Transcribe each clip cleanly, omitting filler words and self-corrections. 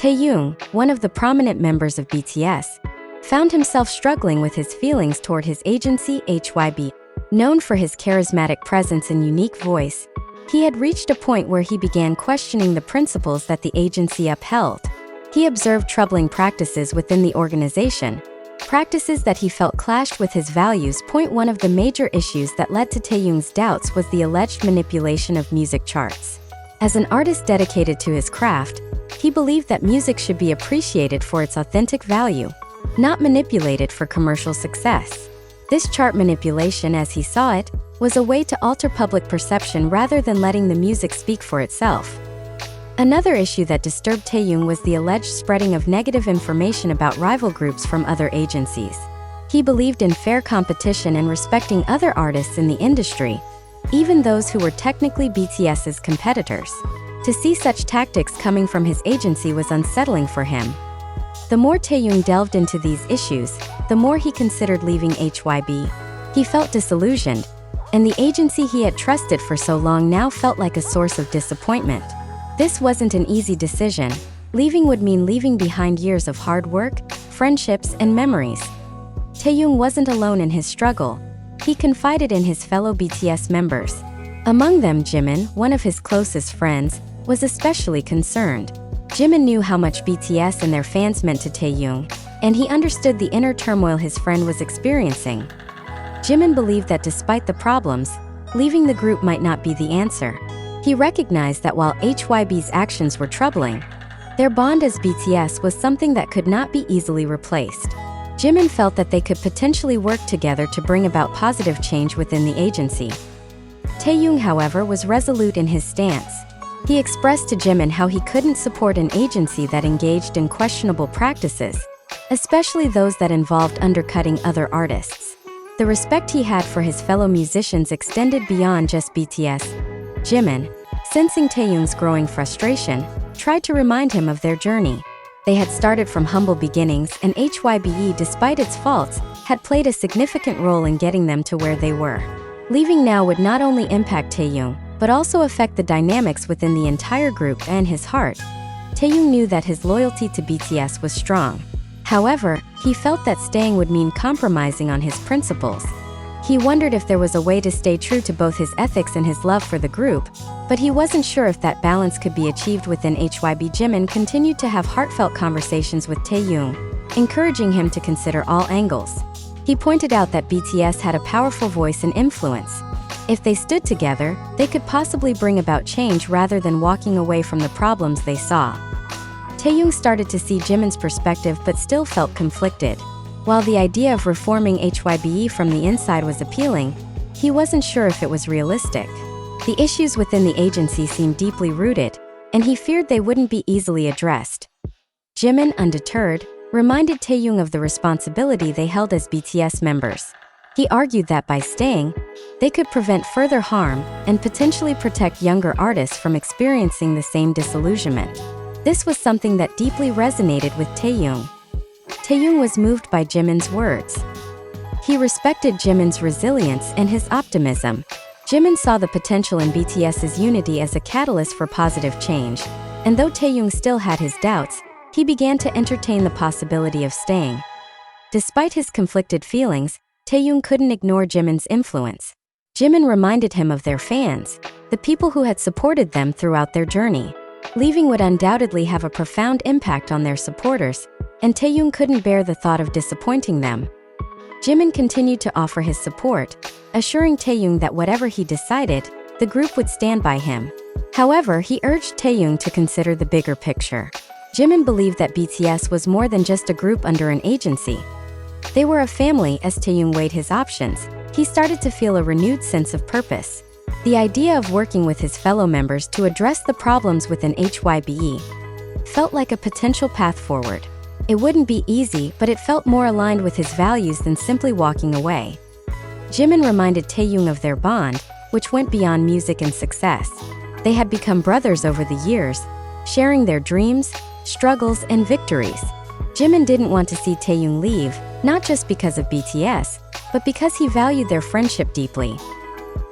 Taehyung, one of the prominent members of BTS, found himself struggling with his feelings toward his agency HYBE. Known for his charismatic presence and unique voice, he had reached a point where he began questioning the principles that the agency upheld. He observed troubling practices within the organization, practices that he felt clashed with his values. One of the major issues that led to Taehyung's doubts was the alleged manipulation of music charts. As an artist dedicated to his craft, he believed that music should be appreciated for its authentic value, not manipulated for commercial success. This chart manipulation, as he saw it, was a way to alter public perception rather than letting the music speak for itself. Another issue that disturbed Taehyung was the alleged spreading of negative information about rival groups from other agencies. He believed in fair competition and respecting other artists in the industry, even those who were technically BTS's competitors. To see such tactics coming from his agency was unsettling for him. The more Taehyung delved into these issues, the more he considered leaving HYBE. He felt disillusioned, and the agency he had trusted for so long now felt like a source of disappointment. This wasn't an easy decision. Leaving would mean leaving behind years of hard work, friendships, and memories. Taehyung wasn't alone in his struggle. He confided in his fellow BTS members. Among them, Jimin, one of his closest friends, was especially concerned. Jimin knew how much BTS and their fans meant to Taehyung, and he understood the inner turmoil his friend was experiencing. Jimin believed that despite the problems, leaving the group might not be the answer. He recognized that while HYBE's actions were troubling, their bond as BTS was something that could not be easily replaced. Jimin felt that they could potentially work together to bring about positive change within the agency. Taehyung, however, was resolute in his stance. He expressed to Jimin how he couldn't support an agency that engaged in questionable practices, especially those that involved undercutting other artists. The respect he had for his fellow musicians extended beyond just BTS. Jimin, sensing Taehyung's growing frustration, tried to remind him of their journey. They had started from humble beginnings, and HYBE, despite its faults, had played a significant role in getting them to where they were. Leaving now would not only impact Taehyung, but also affect the dynamics within the entire group and his heart. Taehyung knew that his loyalty to BTS was strong. However, he felt that staying would mean compromising on his principles. He wondered if there was a way to stay true to both his ethics and his love for the group, but he wasn't sure if that balance could be achieved within HYBE. Jimin continued to have heartfelt conversations with Taehyung, encouraging him to consider all angles. He pointed out that BTS had a powerful voice and influence. If they stood together, they could possibly bring about change rather than walking away from the problems they saw. Taehyung started to see Jimin's perspective but still felt conflicted. While the idea of reforming HYBE from the inside was appealing, he wasn't sure if it was realistic. The issues within the agency seemed deeply rooted, and he feared they wouldn't be easily addressed. Jimin, undeterred, reminded Taehyung of the responsibility they held as BTS members. He argued that by staying, they could prevent further harm and potentially protect younger artists from experiencing the same disillusionment. This was something that deeply resonated with Taehyung. Taehyung was moved by Jimin's words. He respected Jimin's resilience and his optimism. Jimin saw the potential in BTS's unity as a catalyst for positive change, and though Taehyung still had his doubts, he began to entertain the possibility of staying. Despite his conflicted feelings, Taehyung couldn't ignore Jimin's influence. Jimin reminded him of their fans, the people who had supported them throughout their journey. Leaving would undoubtedly have a profound impact on their supporters, and Taehyung couldn't bear the thought of disappointing them. Jimin continued to offer his support, assuring Taehyung that whatever he decided, the group would stand by him. However, he urged Taehyung to consider the bigger picture. Jimin believed that BTS was more than just a group under an agency. They were a family. As Taehyung weighed his options, he started to feel a renewed sense of purpose. The idea of working with his fellow members to address the problems within HYBE felt like a potential path forward. It wouldn't be easy, but it felt more aligned with his values than simply walking away. Jimin reminded Taehyung of their bond, which went beyond music and success. They had become brothers over the years, sharing their dreams, struggles, and victories. Jimin didn't want to see Taehyung leave, not just because of BTS, but because he valued their friendship deeply.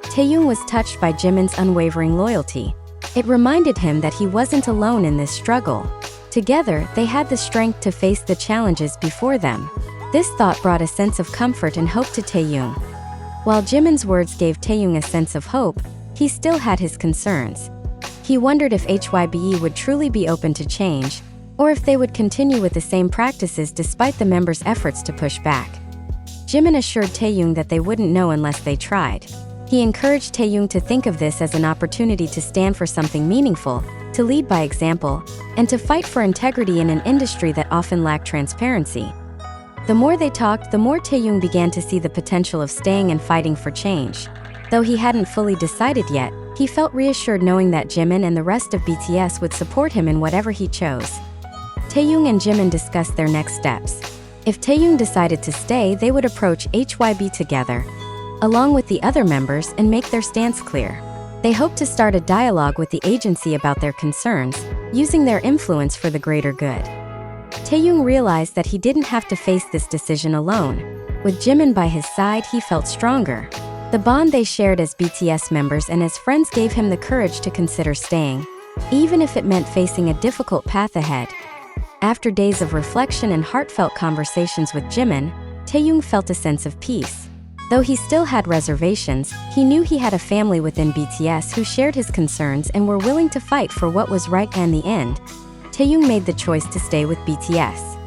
Taehyung was touched by Jimin's unwavering loyalty. It reminded him that he wasn't alone in this struggle. Together, they had the strength to face the challenges before them. This thought brought a sense of comfort and hope to Taehyung. While Jimin's words gave Taehyung a sense of hope, he still had his concerns. He wondered if HYBE would truly be open to change, or if they would continue with the same practices despite the members' efforts to push back. Jimin assured Taehyung that they wouldn't know unless they tried. He encouraged Taehyung to think of this as an opportunity to stand for something meaningful, to lead by example, and to fight for integrity in an industry that often lacked transparency. The more they talked, the more Taehyung began to see the potential of staying and fighting for change. Though he hadn't fully decided yet, he felt reassured knowing that Jimin and the rest of BTS would support him in whatever he chose. Taehyung and Jimin discussed their next steps. If Taehyung decided to stay, they would approach HYBE together, along with the other members, and make their stance clear. They hoped to start a dialogue with the agency about their concerns, using their influence for the greater good. Taehyung realized that he didn't have to face this decision alone. With Jimin by his side, he felt stronger. The bond they shared as BTS members and as friends gave him the courage to consider staying, even if it meant facing a difficult path ahead. After days of reflection and heartfelt conversations with Jimin, Taehyung felt a sense of peace. Though he still had reservations, he knew he had a family within BTS who shared his concerns and were willing to fight for what was right. In the end, Taehyung made the choice to stay with BTS.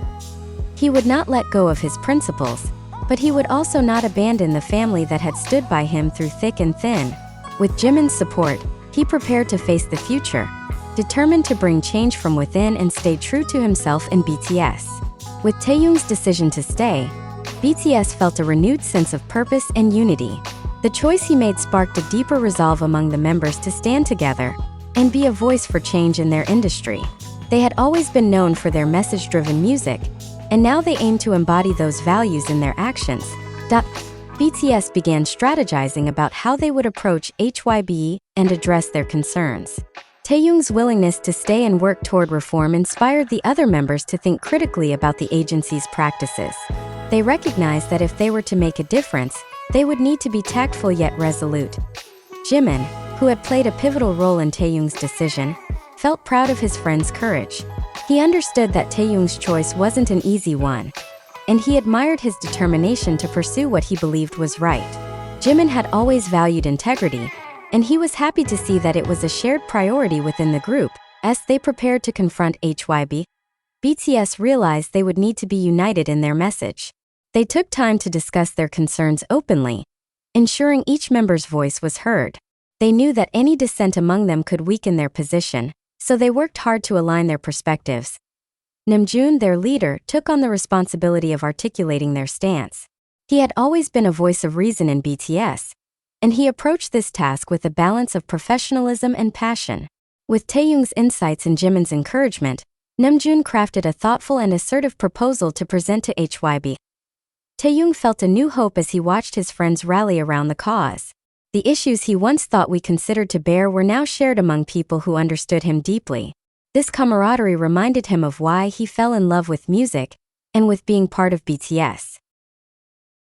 He would not let go of his principles, but he would also not abandon the family that had stood by him through thick and thin. With Jimin's support, he prepared to face the future, determined to bring change from within and stay true to himself and BTS. With Taehyung's decision to stay, BTS felt a renewed sense of purpose and unity. The choice he made sparked a deeper resolve among the members to stand together and be a voice for change in their industry. They had always been known for their message-driven music, and now they aimed to embody those values in their actions. BTS began strategizing about how they would approach HYBE and address their concerns. Taehyung's willingness to stay and work toward reform inspired the other members to think critically about the agency's practices. They recognized that if they were to make a difference, they would need to be tactful yet resolute. Jimin, who had played a pivotal role in Taehyung's decision, felt proud of his friend's courage. He understood that Taehyung's choice wasn't an easy one, and he admired his determination to pursue what he believed was right. Jimin had always valued integrity, and he was happy to see that it was a shared priority within the group. As they prepared to confront HYBE, BTS realized they would need to be united in their message. They took time to discuss their concerns openly, ensuring each member's voice was heard. They knew that any dissent among them could weaken their position, so they worked hard to align their perspectives. Namjoon, their leader, took on the responsibility of articulating their stance. He had always been a voice of reason in BTS, and he approached this task with a balance of professionalism and passion. With Taehyung's insights and Jimin's encouragement, Namjoon crafted a thoughtful and assertive proposal to present to HYBE. Taehyung felt a new hope as he watched his friends rally around the cause. The issues he once thought we considered to bear were now shared among people who understood him deeply. This camaraderie reminded him of why he fell in love with music and with being part of BTS.